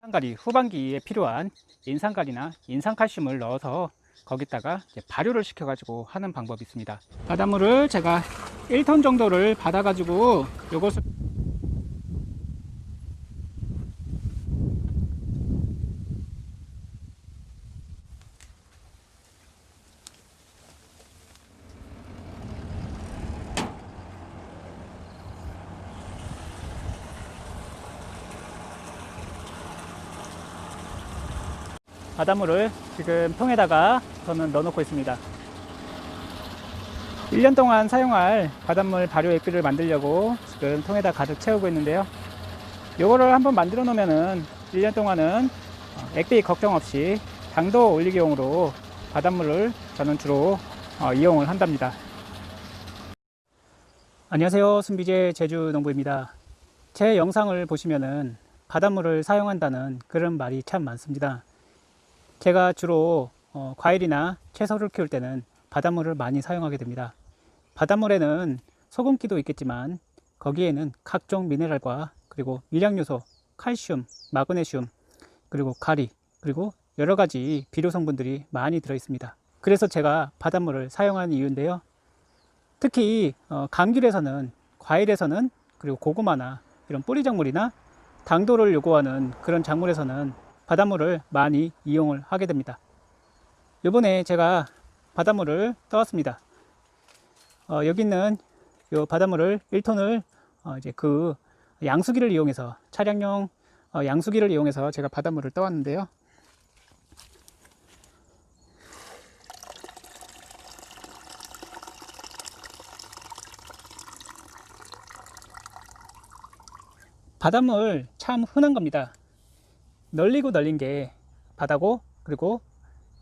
인산가리 후반기에 필요한 인산가리나 인산칼슘을 넣어서 거기다가 이제 발효를 시켜 가지고 하는 방법이 있습니다. 바닷물을 제가 1톤 정도를 받아 가지고 요것을 바닷물을 지금 통에다가 저는 넣어 놓고 있습니다. 1년 동안 사용할 바닷물 발효 액비를 만들려고 지금 통에다 가득 채우고 있는데요. 요거를 한번 만들어 놓으면은 1년 동안은 액비 걱정 없이 당도 올리기용으로 바닷물을 저는 주로 이용을 한답니다. 안녕하세요, 순비제 제주농부입니다. 제 영상을 보시면은 바닷물을 사용한다는 그런 말이 참 많습니다. 제가 주로 과일이나 채소를 키울 때는 바닷물을 많이 사용하게 됩니다. 바닷물에는 소금기도 있겠지만 거기에는 각종 미네랄과 그리고 미량요소, 칼슘, 마그네슘, 그리고 가리, 그리고 여러가지 비료 성분들이 많이 들어 있습니다. 그래서 제가 바닷물을 사용하는 이유인데요. 특히 감귤에서는, 과일에서는, 그리고 고구마나 이런 뿌리작물이나 당도를 요구하는 그런 작물에서는 바닷물을 많이 이용을 하게 됩니다. 이번에 제가 바닷물을 떠왔습니다. 여기 있는 요 바닷물을 1톤을 이제 그 양수기를 이용해서, 차량용 양수기를 이용해서 제가 바닷물을 떠왔는데요. 바닷물 참 흔한 겁니다. 널리고 널린 게 바다고, 그리고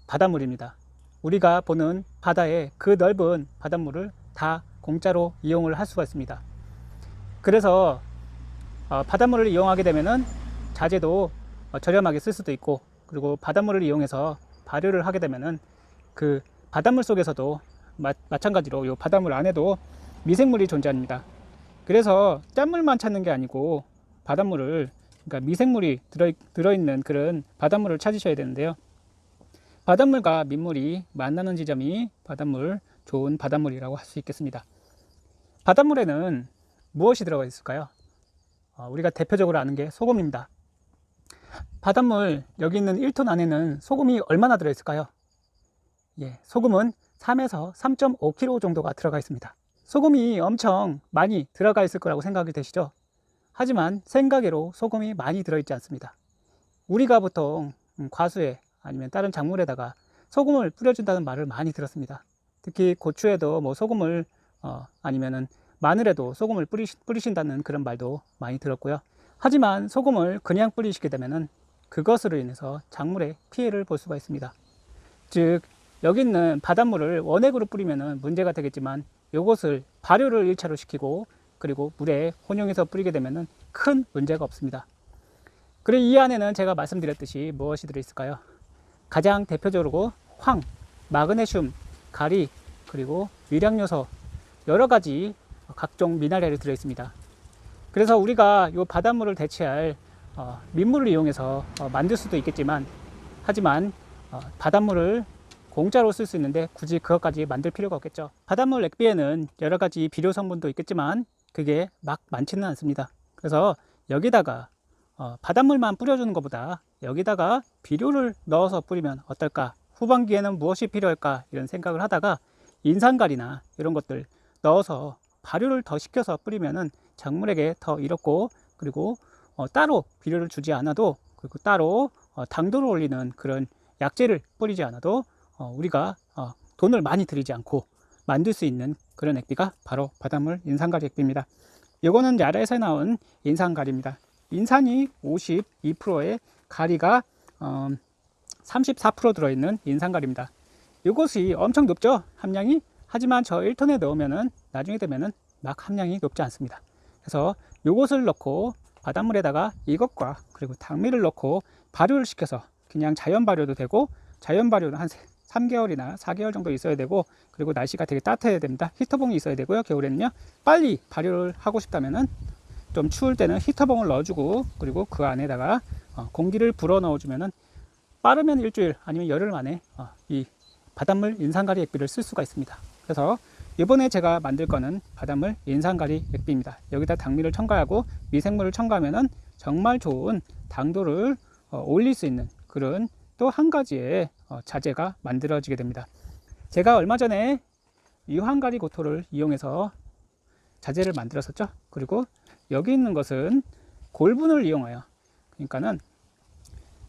바닷물입니다. 우리가 보는 바다의 그 넓은 바닷물을 다 공짜로 이용을 할 수가 있습니다. 그래서 바닷물을 이용하게 되면은 자재도 저렴하게 쓸 수도 있고, 그리고 바닷물을 이용해서 발효를 하게 되면은 그 바닷물 속에서도 마찬가지로 이 바닷물 안에도 미생물이 존재합니다. 그래서 짠물만 찾는 게 아니고 바닷물을, 그러니까 미생물이 들어있는 그런 바닷물을 찾으셔야 되는데요. 바닷물과 민물이 만나는 지점이 좋은 바닷물이라고 할 수 있겠습니다. 바닷물에는 무엇이 들어가 있을까요? 우리가 대표적으로 아는 게 소금입니다. 바닷물 여기 있는 1톤 안에는 소금이 얼마나 들어있을까요? 소금은 3에서 3.5kg 정도가 들어가 있습니다. 소금이 엄청 많이 들어가 있을 거라고 생각이 되시죠? 하지만 생각외로 소금이 많이 들어있지 않습니다. 우리가 보통 과수에 아니면 다른 작물에다가 소금을 뿌려준다는 말을 많이 들었습니다. 특히 고추에도 뭐 소금을 아니면은 마늘에도 소금을 뿌리신다는 그런 말도 많이 들었고요. 하지만 소금을 그냥 뿌리시게 되면은 그것으로 인해서 작물에 피해를 볼 수가 있습니다. 즉 여기 있는 바닷물을 원액으로 뿌리면은 문제가 되겠지만 이것을 발효를 1차로 시키고 그리고 물에 혼용해서 뿌리게 되면은 큰 문제가 없습니다. 그리고 이 안에는 제가 말씀드렸듯이 무엇이 들어있을까요? 가장 대표적으로 황, 마그네슘, 가리, 그리고 위량요소, 여러가지 각종 미네랄이 들어있습니다. 그래서 우리가 이 바닷물을 대체할 민물을 이용해서 만들 수도 있겠지만, 하지만 바닷물을 공짜로 쓸 수 있는데 굳이 그것까지 만들 필요가 없겠죠. 바닷물 액비에는 여러가지 비료 성분도 있겠지만 그게 막 많지는 않습니다. 그래서 여기다가 바닷물만 뿌려주는 것보다 여기다가 비료를 넣어서 뿌리면 어떨까, 후반기에는 무엇이 필요할까, 이런 생각을 하다가 인산가리나 이런 것들 넣어서 발효를 더 시켜서 뿌리면은 작물에게 더 이롭고, 그리고 따로 비료를 주지 않아도, 그리고 따로 당도를 올리는 그런 약재를 뿌리지 않아도 우리가 돈을 많이 들이지 않고 만들 수 있는 그런 액비가 바로 바닷물 인산가리 액비입니다. 이거는 야라에서 나온 인산가리입니다. 인산이 52%에 가리가 34% 들어있는 인산가리입니다. 이것이 엄청 높죠, 함량이. 하지만 저 1톤에 넣으면은 나중에 되면은 막 함량이 높지 않습니다. 그래서 이것을 넣고 바닷물에다가 이것과 그리고 당미를 넣고 발효를 시켜서 그냥 자연 발효도 되고, 자연 발효는 한 3개월이나 4개월 정도 있어야 되고, 그리고 날씨가 되게 따뜻해야 됩니다. 히터봉이 있어야 되고요. 겨울에는요, 빨리 발효를 하고 싶다면은 좀 추울 때는 히터봉을 넣어주고, 그리고 그 안에다가 공기를 불어 넣어주면은 빠르면 일주일 아니면 열흘 만에 이 바닷물 인산가리 액비를 쓸 수가 있습니다. 그래서 이번에 제가 만들 거는 바닷물 인산가리 액비입니다. 여기다 당미를 첨가하고 미생물을 첨가하면은 정말 좋은 당도를 올릴 수 있는 그런 또 한 가지의 자재가 만들어지게 됩니다. 제가 얼마 전에 유황가리 고토를 이용해서 자재를 만들었었죠. 그리고 여기 있는 것은 골분을 이용하여, 그러니까는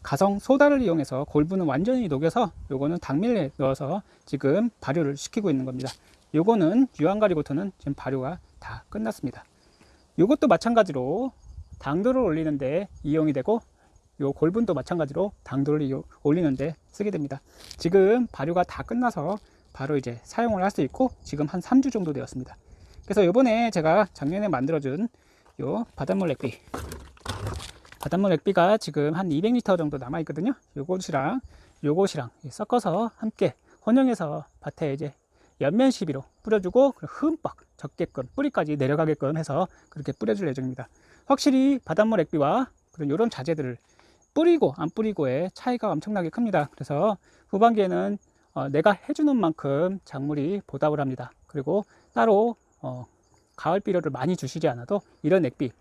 가성 소다를 이용해서 골분을 완전히 녹여서 요거는 당밀에 넣어서 지금 발효를 시키고 있는 겁니다. 요거는 유황가리 고토는 지금 발효가 다 끝났습니다. 요것도 마찬가지로 당도를 올리는데 이용이 되고, 요 골분도 마찬가지로 당도를 올리는데 쓰게 됩니다. 지금 발효가 다 끝나서 바로 이제 사용을 할 수 있고, 지금 한 3주 정도 되었습니다. 그래서 요번에 제가 작년에 만들어준 요 바닷물 액비가 지금 한 200리터 정도 남아 있거든요. 요것이랑 섞어서 함께 혼용해서 밭에 이제 연면 시비로 뿌려주고 흠뻑 젖게끔 뿌리까지 내려가게끔 해서 그렇게 뿌려줄 예정입니다. 확실히 바닷물 액비와 그런 이런 자재들을 뿌리고 안 뿌리고의 차이가 엄청나게 큽니다. 그래서 후반기에는 내가 해주는 만큼 작물이 보답을 합니다. 그리고 따로 가을 비료를 많이 주시지 않아도 이런 액비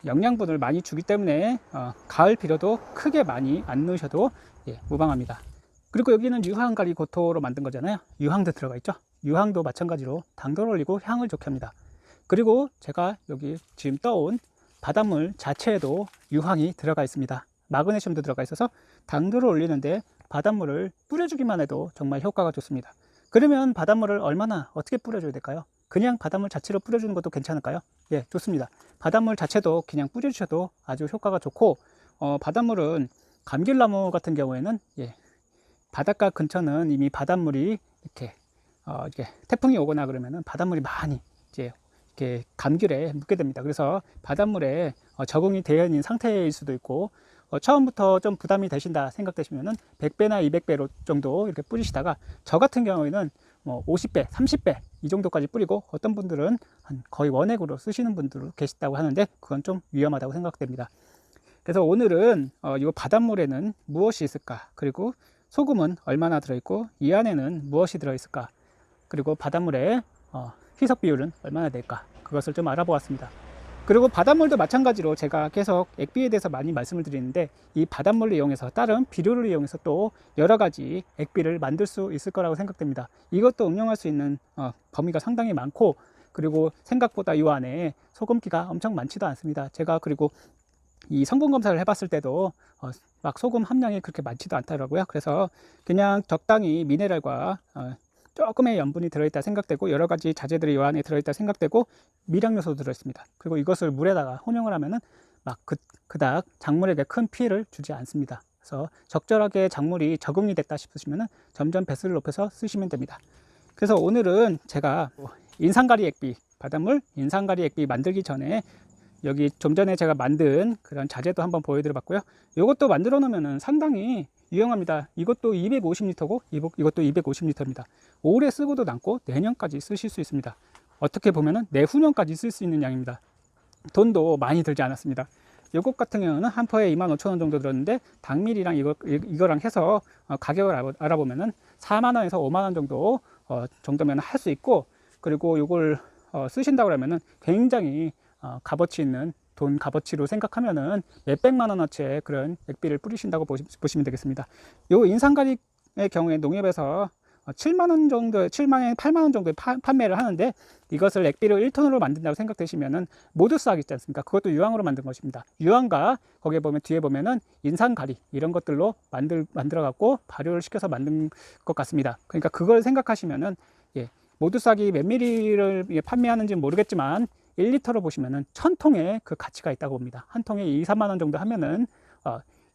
영양분을 많이 주기 때문에 가을 비료도 크게 많이 안 넣으셔도 무방합니다. 그리고 여기는 유황가리 고토로 만든 거잖아요. 유황도 들어가 있죠. 유황도 마찬가지로 당도를 올리고 향을 좋게 합니다. 그리고 제가 여기 지금 떠온 바닷물 자체에도 유황이 들어가 있습니다. 마그네슘도 들어가 있어서 당도를 올리는데 바닷물을 뿌려주기만 해도 정말 효과가 좋습니다. 그러면 바닷물을 얼마나 어떻게 뿌려줘야 될까요? 그냥 바닷물 자체로 뿌려주는 것도 괜찮을까요? 예, 좋습니다. 바닷물 자체도 그냥 뿌려주셔도 아주 효과가 좋고, 바닷물은 감귤나무 같은 경우에는 바닷가 근처는 이미 바닷물이 이렇게 태풍이 오거나 그러면은 바닷물이 많이 이렇게 감귤에 묻게 됩니다. 그래서 바닷물에 적응이 되어 있는 상태일 수도 있고, 처음부터 좀 부담이 되신다 생각되시면은 100배나 200배 정도 이렇게 뿌리시다가, 저 같은 경우에는 뭐 50배, 30배 이 정도까지 뿌리고, 어떤 분들은 한 거의 원액으로 쓰시는 분들 계시다고 하는데 그건 좀 위험하다고 생각됩니다. 그래서 오늘은 이 바닷물에는 무엇이 있을까, 그리고 소금은 얼마나 들어있고 이 안에는 무엇이 들어있을까, 그리고 바닷물의 희석 비율은 얼마나 될까, 그것을 좀 알아보았습니다. 그리고 바닷물도 마찬가지로 제가 계속 액비에 대해서 많이 말씀을 드리는데, 이 바닷물을 이용해서 다른 비료를 이용해서 또 여러 가지 액비를 만들 수 있을 거라고 생각됩니다. 이것도 응용할 수 있는 범위가 상당히 많고, 그리고 생각보다 이 안에 소금기가 엄청 많지도 않습니다. 제가 그리고 이 성분 검사를 해봤을 때도 막 소금 함량이 그렇게 많지도 않더라고요. 그래서 그냥 적당히 미네랄과 조금의 염분이 들어있다 생각되고, 여러 가지 자재들이 이 안에 들어있다 생각되고, 미량 요소도 들어있습니다. 그리고 이것을 물에다가 혼용을 하면은 막 그닥 작물에게 큰 피해를 주지 않습니다. 그래서 적절하게 작물이 적응이 됐다 싶으시면은 점점 배수를 높여서 쓰시면 됩니다. 그래서 오늘은 제가 인산가리 액비, 바닷물 인산가리 액비 만들기 전에 여기 좀 전에 제가 만든 그런 자재도 한번 보여드려 봤고요. 이것도 만들어 놓으면 상당히 유용합니다. 이것도 250리터고 이것도 250리터입니다. 올해 쓰고도 남고 내년까지 쓰실 수 있습니다. 어떻게 보면은 내후년까지 쓸 수 있는 양입니다. 돈도 많이 들지 않았습니다. 이것 같은 경우는 한 포에 25,000원 정도 들었는데, 당밀이랑 이거랑 해서 가격을 알아보면은 4만원에서 5만원 정도 정도면 할 수 있고, 그리고 이걸 쓰신다고 하면은 굉장히 값어치 있는 돈 값어치로 생각하면은 몇백만 원어치의 그런 액비를 뿌리신다고 보시면 되겠습니다. 요 인산가리의 경우에 농협에서 7만원 정도, 7만원, 8만원 정도에 판매를 하는데, 이것을 액비를 1톤으로 만든다고 생각되시면은 모두싹 있지 않습니까? 그것도 유황으로 만든 것입니다. 유황과 거기에 보면 뒤에 보면은 인산가리 이런 것들로 만들어 갖고 발효를 시켜서 만든 것 같습니다. 그러니까 그걸 생각하시면은 모두싹이 몇 미리를 판매하는지는 모르겠지만 1리터로 보시면은 1000통의 그 가치가 있다고 봅니다. 한 통에 2, 3만원 정도 하면은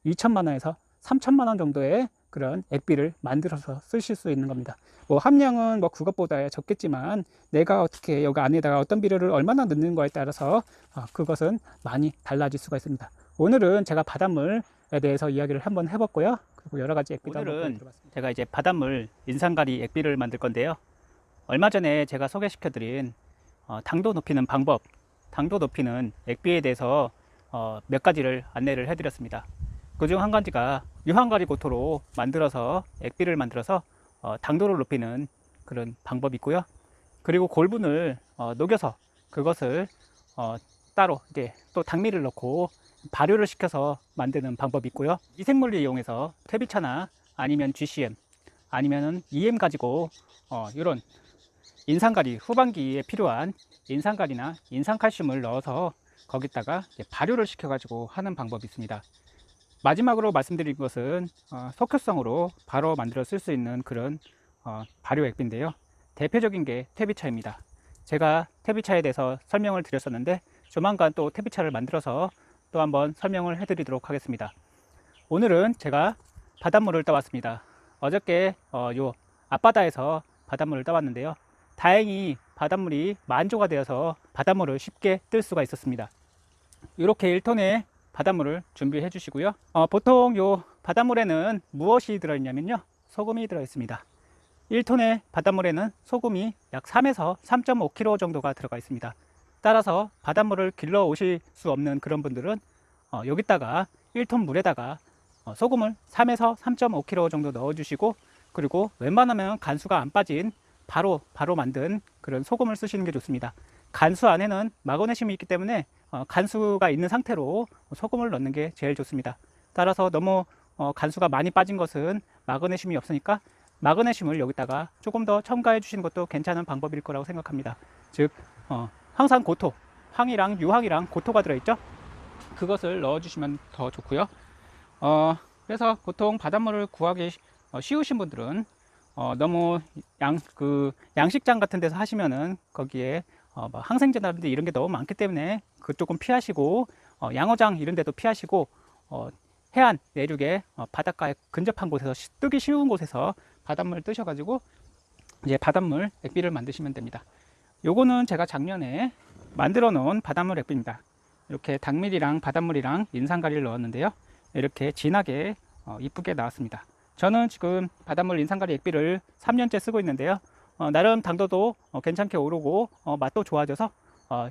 2천만원에서 3천만원 정도의 그런 액비를 만들어서 쓰실 수 있는 겁니다. 뭐 함량은 뭐 그것보다 적겠지만, 내가 어떻게 여기 안에다가 어떤 비료를 얼마나 넣는 거에 따라서 그것은 많이 달라질 수가 있습니다. 오늘은 제가 바닷물에 대해서 이야기를 한번 해봤고요. 그리고 여러 가지 액비도 한번 보여드려봤습니다. 제가 이제 바닷물 인산가리 액비를 만들 건데요. 얼마 전에 제가 소개시켜드린 당도 높이는 방법, 당도 높이는 액비에 대해서 몇 가지를 안내를 해드렸습니다. 그중 한 가지가 유황가리 고토로 만들어서 액비를 만들어서 당도를 높이는 그런 방법이 있고요. 그리고 골분을 녹여서 그것을 따로 이제 또 당미를 넣고 발효를 시켜서 만드는 방법이 있고요. 미생물을 이용해서 퇴비차나 아니면 GCM 아니면은 EM 가지고 이런 인산가리, 후반기에 필요한 인산가리나 인산칼슘을 넣어서 거기다가 발효를 시켜 가지고 하는 방법이 있습니다. 마지막으로 말씀드릴 것은 석효성으로 바로 만들어 쓸 수 있는 그런 발효 액비인데요. 대표적인 게 퇴비차입니다. 제가 퇴비차에 대해서 설명을 드렸었는데 조만간 또 퇴비차를 만들어서 또 한번 설명을 해드리도록 하겠습니다. 오늘은 제가 바닷물을 따왔습니다. 어저께 요 앞바다에서 바닷물을 따왔는데요. 다행히 바닷물이 만조가 되어서 바닷물을 쉽게 뜰 수가 있었습니다. 이렇게 1톤의 바닷물을 준비해 주시고요. 보통 요 바닷물에는 무엇이 들어있냐면요, 소금이 들어있습니다. 1톤의 바닷물에는 소금이 약 3에서 3.5kg 정도가 들어가 있습니다. 따라서 바닷물을 길러 오실 수 없는 그런 분들은 여기다가 1톤 물에다가 소금을 3에서 3.5kg 정도 넣어 주시고, 그리고 웬만하면 간수가 안 빠진 바로 만든 그런 소금을 쓰시는 게 좋습니다. 간수 안에는 마그네슘이 있기 때문에 간수가 있는 상태로 소금을 넣는 게 제일 좋습니다. 따라서 너무 간수가 많이 빠진 것은 마그네슘이 없으니까 마그네슘을 여기다가 조금 더 첨가해 주시는 것도 괜찮은 방법일 거라고 생각합니다. 즉 항상 고토, 황이랑 유황이랑 고토가 들어있죠. 그것을 넣어 주시면 더 좋고요. 그래서 보통 바닷물을 구하기 쉬우신 분들은 너무 양식장 같은 데서 하시면은 거기에 항생제라든지 이런 게 너무 많기 때문에 그쪽은 피하시고, 양어장 이런 데도 피하시고, 해안 내륙에 바닷가에 근접한 곳에서 뜨기 쉬운 곳에서 바닷물 뜨셔가지고 이제 바닷물 액비를 만드시면 됩니다. 요거는 제가 작년에 만들어 놓은 바닷물 액비입니다. 이렇게 당밀이랑 바닷물이랑 인산가리를 넣었는데요. 이렇게 진하게 이쁘게 나왔습니다. 저는 지금 바닷물 인산가리 액비를 3년째 쓰고 있는데요. 나름 당도도 괜찮게 오르고 맛도 좋아져서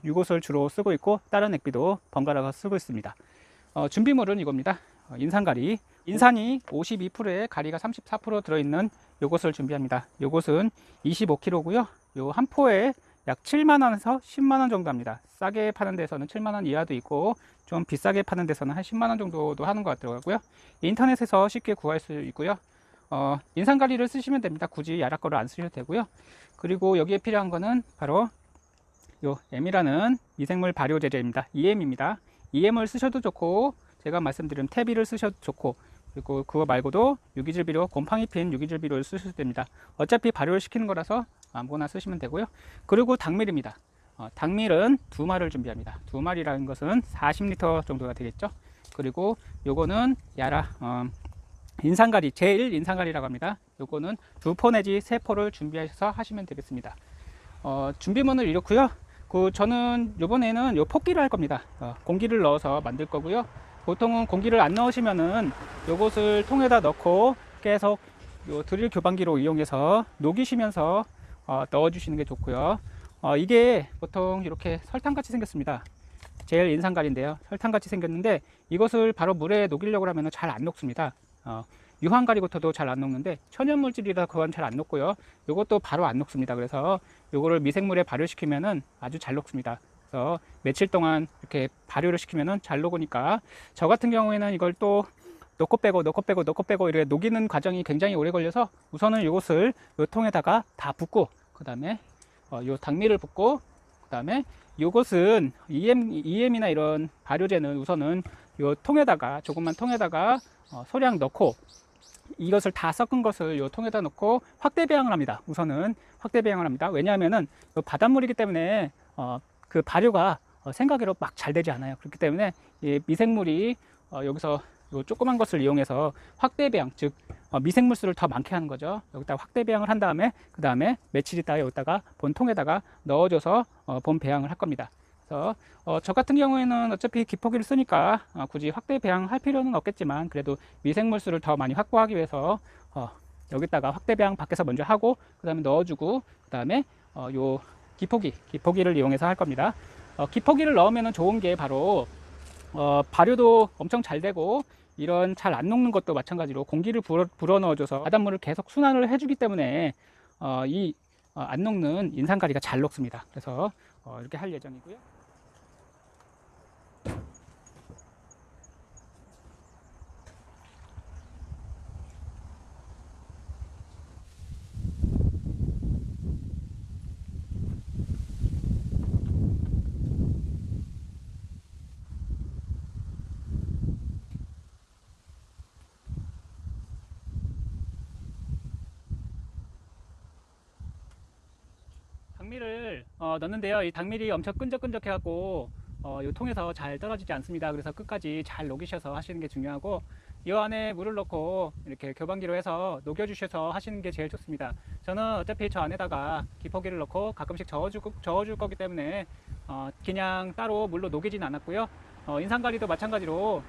이것을 주로 쓰고 있고, 다른 액비도 번갈아서 쓰고 있습니다. 준비물은 이겁니다. 인산가리, 인산이 52%에 가리가 34% 들어있는 요것을 준비합니다. 요것은 25kg고요. 요 한 포에 약 7만원에서 10만원 정도 합니다. 싸게 파는 데서는 7만원 이하도 있고 좀 비싸게 파는 데서는 한 10만원 정도도 하는 것 같더라고요. 인터넷에서 쉽게 구할 수 있고요. 인산가리를 쓰시면 됩니다. 굳이 야라 거를 안 쓰셔도 되고요. 그리고 여기에 필요한 거는 바로 요 M이라는 미생물 발효 제제입니다. EM입니다. EM을 쓰셔도 좋고, 제가 말씀드린 퇴비를 쓰셔도 좋고, 그리고 그거 말고도 유기질비료, 곰팡이 핀 유기질비료를 쓰셔도 됩니다. 어차피 발효를 시키는 거라서 아무거나 쓰시면 되고요. 그리고 당밀입니다. 당밀은 2마리를 준비합니다. 2마리라는 것은 40리터 정도가 되겠죠. 그리고 요거는 야라 인산가리, 제1 인산가리라고 합니다. 요거는 2포 내지 3포를 준비하셔서 하시면 되겠습니다. 준비물은 이렇고요. 저는 요번에는 요 폭기를 할 겁니다. 공기를 넣어서 만들 거고요. 보통은 공기를 안 넣으시면은 요것을 통에다 넣고 계속 요 드릴 교반기로 이용해서 녹이시면서 넣어 주시는 게 좋고요. 이게 보통 이렇게 설탕같이 생겼습니다. 제일 인산가리인데요. 설탕같이 생겼는데 이것을 바로 물에 녹이려고 하면 잘 안 녹습니다. 유황가리부터도 잘 안 녹는데 천연물질이라 그건 잘 안 녹고요. 이것도 바로 안 녹습니다. 그래서 요거를 미생물에 발효시키면은 아주 잘 녹습니다. 그래서 며칠 동안 이렇게 발효를 시키면은 잘 녹으니까, 저 같은 경우에는 이걸 또 넣고 빼고 이렇게 녹이는 과정이 굉장히 오래 걸려서 우선은 이것을 요 통에다가 다 붓고, 그 다음에 요 당밀을 붓고, 그 다음에 요것은 EM이나 이런 발효제는 우선은 요 통에다가 조금만 통에다가 소량 넣고, 이것을 다 섞은 것을 요 통에다 넣고 확대 배양을 합니다. 우선은 확대 배양을 합니다. 왜냐하면은 바닷물이기 때문에 그 발효가 생각외로 막 잘 되지 않아요. 그렇기 때문에 이 미생물이 여기서 요 조그만 것을 이용해서 확대 배양, 즉 미생물수를 더 많게 하는 거죠. 여기다 확대 배양을 한 다음에 그 다음에 며칠 있다가 여기다가 본통에다가 넣어줘서 본 배양을 할 겁니다. 그래서 저 같은 경우에는 어차피 기포기를 쓰니까 굳이 확대 배양할 필요는 없겠지만, 그래도 미생물수를 더 많이 확보하기 위해서 여기다가 확대 배양 밖에서 먼저 하고 그 다음에 넣어주고, 그 다음에 요 기포기를 이용해서 할 겁니다. 기포기를 넣으면 좋은 게 바로 발효도 엄청 잘 되고, 이런 잘 안 녹는 것도 마찬가지로 공기를 불어 넣어줘서 바닷물을 계속 순환을 해주기 때문에 안 녹는 인산가리가 잘 녹습니다. 그래서 이렇게 할 예정이고요. 닭밀을 넣는데요. 이 닭밀이 엄청 끈적끈적해 갖고 이 통에서 잘 떨어지지 않습니다. 그래서 끝까지 잘 녹이셔서 하시는 게 중요하고, 이 안에 물을 넣고 이렇게 교반기로 해서 녹여 주셔서 하시는 게 제일 좋습니다. 저는 어차피 저 안에다가 기포기를 넣고 가끔씩 저어줄 거기 때문에 그냥 따로 물로 녹이진 않았고요. 인산가리도 마찬가지로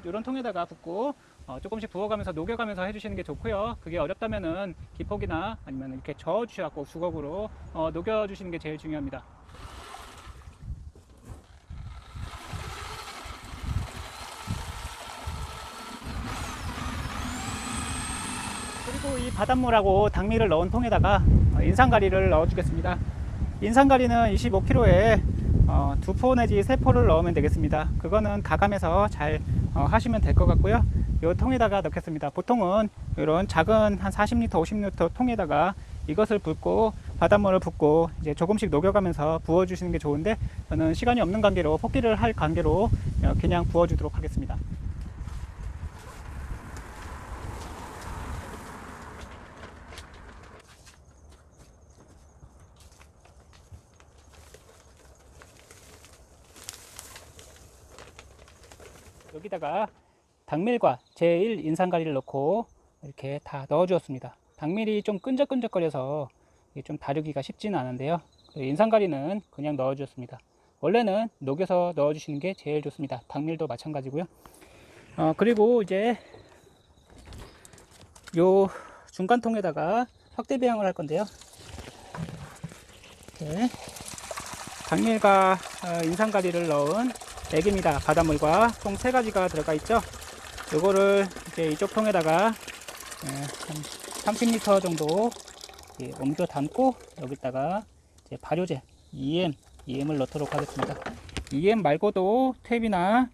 요런 통에다가 붓고 조금씩 부어가면서 녹여가면서 해주시는 게 좋고요. 그게 어렵다면은 기포기나 아니면 이렇게 저어 주셔갖고 수건으로 녹여주시는 게 제일 중요합니다. 그리고 이 바닷물하고 닭밀을 넣은 통에다가 인산가리를 넣어 주겠습니다. 인산가리는 25kg에 2포 내지 3포를 넣으면 되겠습니다. 그거는 가감해서 잘 하시면 될 것 같고요. 이 통에다가 넣겠습니다. 보통은 이런 작은 한 40리터 50리터 통에다가 이것을 붓고 바닷물을 붓고 이제 조금씩 녹여가면서 부어 주시는 게 좋은데, 저는 시간이 없는 관계로 볶기를 할 관계로 그냥 부어 주도록 하겠습니다. 여기다가 닭밀과 제1 인산가리를 넣고 이렇게 다 넣어 주었습니다. 닭밀이 좀 끈적끈적거려서 좀 다루기가 쉽지는 않은데요. 인산가리는 그냥 넣어 주었습니다. 원래는 녹여서 넣어 주시는 게 제일 좋습니다. 닭밀도 마찬가지고요. 그리고 이제 요 중간통에다가 확대 배양을 할 건데요. 이렇게 닭밀과 인산가리를 넣은 액입니다. 바닷물과 총 3가지가 들어가 있죠. 요거를 이제 이쪽 통에다가 한 30리터 정도 옮겨 담고, 여기다가 이제 발효제 EM을 넣도록 하겠습니다. EM 말고도 탭이나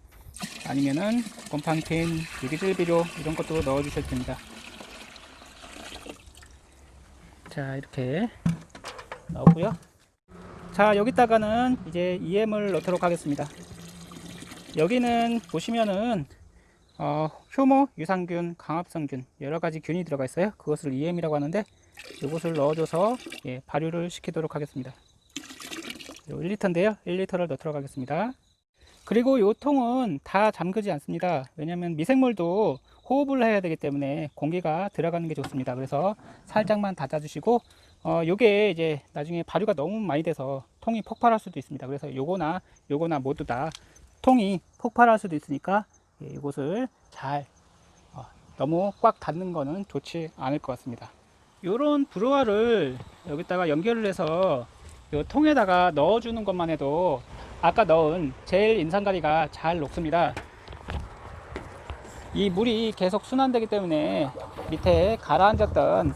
아니면은 곰팡핀, 유기질 비료 이런 것도 넣어 주셔도 됩니다. 자, 이렇게 넣고요. 자, 여기다가는 이제 EM을 넣도록 하겠습니다. 여기는 보시면은 효모, 유산균, 강합성균 여러가지 균이 들어가 있어요. 그것을 EM이라고 하는데, 이것을 넣어줘서 발효를 시키도록 하겠습니다. 1리터인데요 1리터를 넣도록 하겠습니다. 그리고 이 통은 다 잠그지 않습니다. 왜냐하면 미생물도 호흡을 해야 되기 때문에 공기가 들어가는 게 좋습니다. 그래서 살짝만 닫아주시고, 요게 이제 나중에 발효가 너무 많이 돼서 통이 폭발할 수도 있습니다. 그래서 요거나 모두 다 통이 폭발할 수도 있으니까 이것을 잘 너무 꽉 닫는 거는 좋지 않을 것 같습니다. 요런 브로아를 여기다가 연결을 해서 요 통에다가 넣어주는 것만 해도 아까 넣은 젤 인산가리가 잘 녹습니다. 이 물이 계속 순환되기 때문에 밑에 가라앉았던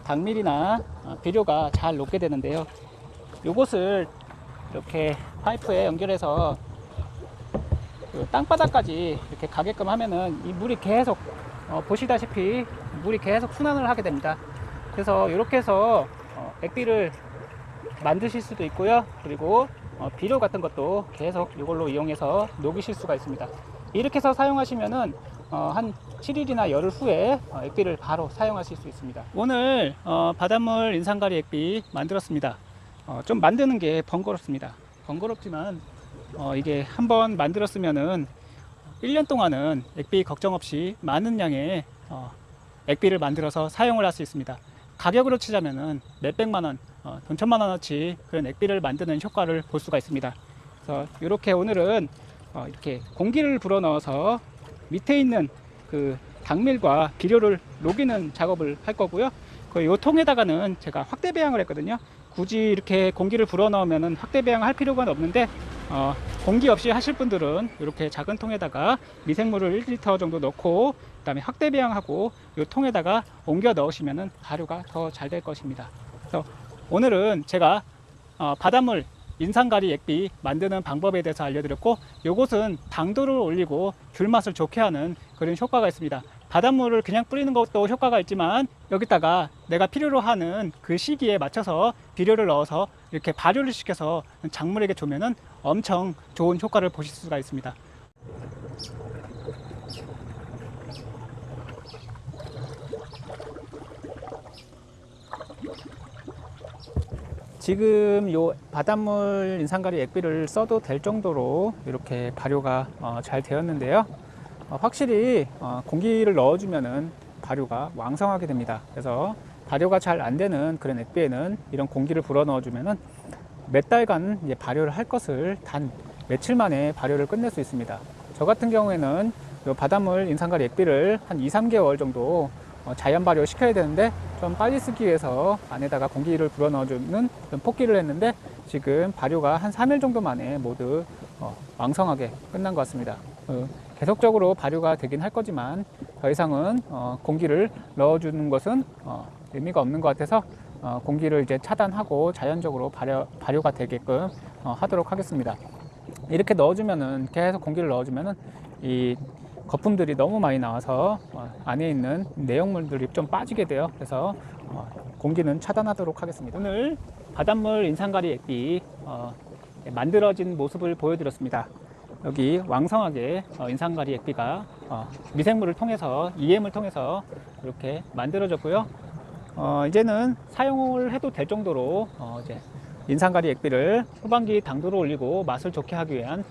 닭밀이나 비료가 잘 녹게 되는데요. 요것을 이렇게 파이프에 연결해서 땅바닥까지 이렇게 가게끔 하면은 이 물이 계속 보시다시피 물이 계속 순환을 하게 됩니다. 그래서 이렇게 해서 액비를 만드실 수도 있고요. 그리고 비료 같은 것도 계속 이걸로 이용해서 녹이실 수가 있습니다. 이렇게 해서 사용하시면은 한 7일이나 열흘 후에 액비를 바로 사용하실 수 있습니다. 오늘 바닷물 인산가리 액비 만들었습니다. 좀 만드는 게 번거롭습니다. 번거롭지만 이게 한번 만들었으면은 1년 동안은 액비 걱정 없이 많은 양의 액비를 만들어서 사용을 할 수 있습니다. 가격으로 치자면은 몇백만원, 돈 천만원어치 그런 액비를 만드는 효과를 볼 수가 있습니다. 그래서 이렇게 오늘은 이렇게 공기를 불어 넣어서 밑에 있는 그 닭밀과 비료를 녹이는 작업을 할 거고요. 이 통에다가는 제가 확대 배양을 했거든요. 굳이 이렇게 공기를 불어 넣으면 확대 배양 할 필요가 없는데 공기 없이 하실 분들은 이렇게 작은 통에다가 미생물을 1리터 정도 넣고 그다음에 확대배양하고 이 통에다가 옮겨 넣으시면 발효가 더 잘 될 것입니다. 그래서 오늘은 제가 바닷물 인산가리 액비 만드는 방법에 대해서 알려드렸고, 이것은 당도를 올리고 귤맛을 좋게 하는 그런 효과가 있습니다. 바닷물을 그냥 뿌리는 것도 효과가 있지만 여기다가 내가 필요로 하는 그 시기에 맞춰서 비료를 넣어서 이렇게 발효를 시켜서 작물에게 주면은 엄청 좋은 효과를 보실 수가 있습니다. 지금 요 바닷물 인산가리 액비를 써도 될 정도로 이렇게 발효가 잘 되었는데요. 확실히 공기를 넣어주면은 발효가 왕성하게 됩니다. 그래서 발효가 잘 안 되는 그런 액비에는 이런 공기를 불어 넣어주면은 몇 달간 이제 발효를 할 것을 단 며칠 만에 발효를 끝낼 수 있습니다. 저 같은 경우에는 요 바닷물 인산가리 액비를 한 2~3개월 정도 자연 발효 시켜야 되는데 좀 빨리 쓰기 위해서 안에다가 공기를 불어 넣어주는 폭기를 했는데 지금 발효가 한 3일 정도 만에 모두 왕성하게 끝난 것 같습니다. 계속적으로 발효가 되긴 할 거지만 더 이상은 공기를 넣어주는 것은 의미가 없는 것 같아서 공기를 이제 차단하고 자연적으로 발효가 되게끔 하도록 하겠습니다. 이렇게 넣어주면은 계속 공기를 넣어주면은 이 거품들이 너무 많이 나와서 안에 있는 내용물들이 좀 빠지게 돼요. 그래서 공기는 차단하도록 하겠습니다. 오늘 바닷물 인산가리 액비 만들어진 모습을 보여드렸습니다. 여기 왕성하게 인산가리 액비가 미생물을 통해서 EM을 통해서 이렇게 만들어졌고요. 이제는 사용을 해도 될 정도로 이제 인산가리 액비를 후반기 당도를 올리고 맛을 좋게 하기 위한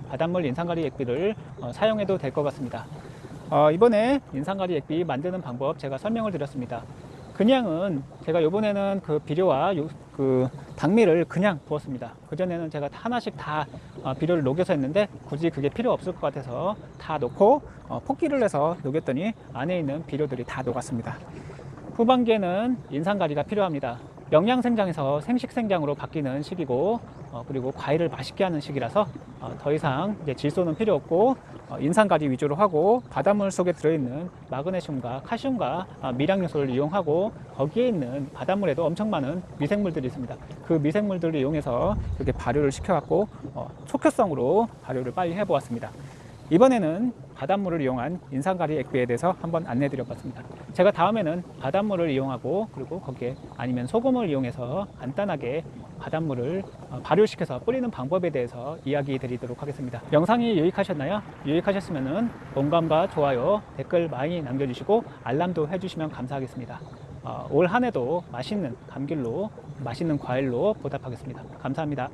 바닷물 인산가리 액비를 사용해도 될 것 같습니다. 이번에 인산가리 액비 만드는 방법 제가 설명을 드렸습니다. 그냥은 제가 이번에는 그 비료와 그 당미를 그냥 부었습니다. 그전에는 제가 하나씩 다 비료를 녹여서 했는데 굳이 그게 필요 없을 것 같아서 다 넣고 폭기를 해서 녹였더니 안에 있는 비료들이 다 녹았습니다. 후반기에는 인산가리가 필요합니다. 영양생장에서 생식생장으로 바뀌는 시기고 그리고 과일을 맛있게 하는 시기라서 더 이상 이제 질소는 필요 없고 인산가리 위주로 하고 바닷물 속에 들어있는 마그네슘과 칼슘과 미량요소를 이용하고 거기에 있는 바닷물에도 엄청 많은 미생물들이 있습니다. 그 미생물들을 이용해서 이렇게 발효를 시켜갖고 촉효성으로 발효를 빨리 해보았습니다. 이번에는 바닷물을 이용한 인산가리 액비에 대해서 한번 안내 드려봤습니다. 제가 다음에는 바닷물을 이용하고 그리고 거기에 아니면 소금을 이용해서 간단하게 바닷물을 발효시켜서 뿌리는 방법에 대해서 이야기 드리도록 하겠습니다. 영상이 유익하셨나요? 유익하셨으면 공감과 좋아요, 댓글 많이 남겨주시고 알람도 해주시면 감사하겠습니다. 올 한 해도 맛있는 감귤로 맛있는 과일로 보답하겠습니다. 감사합니다.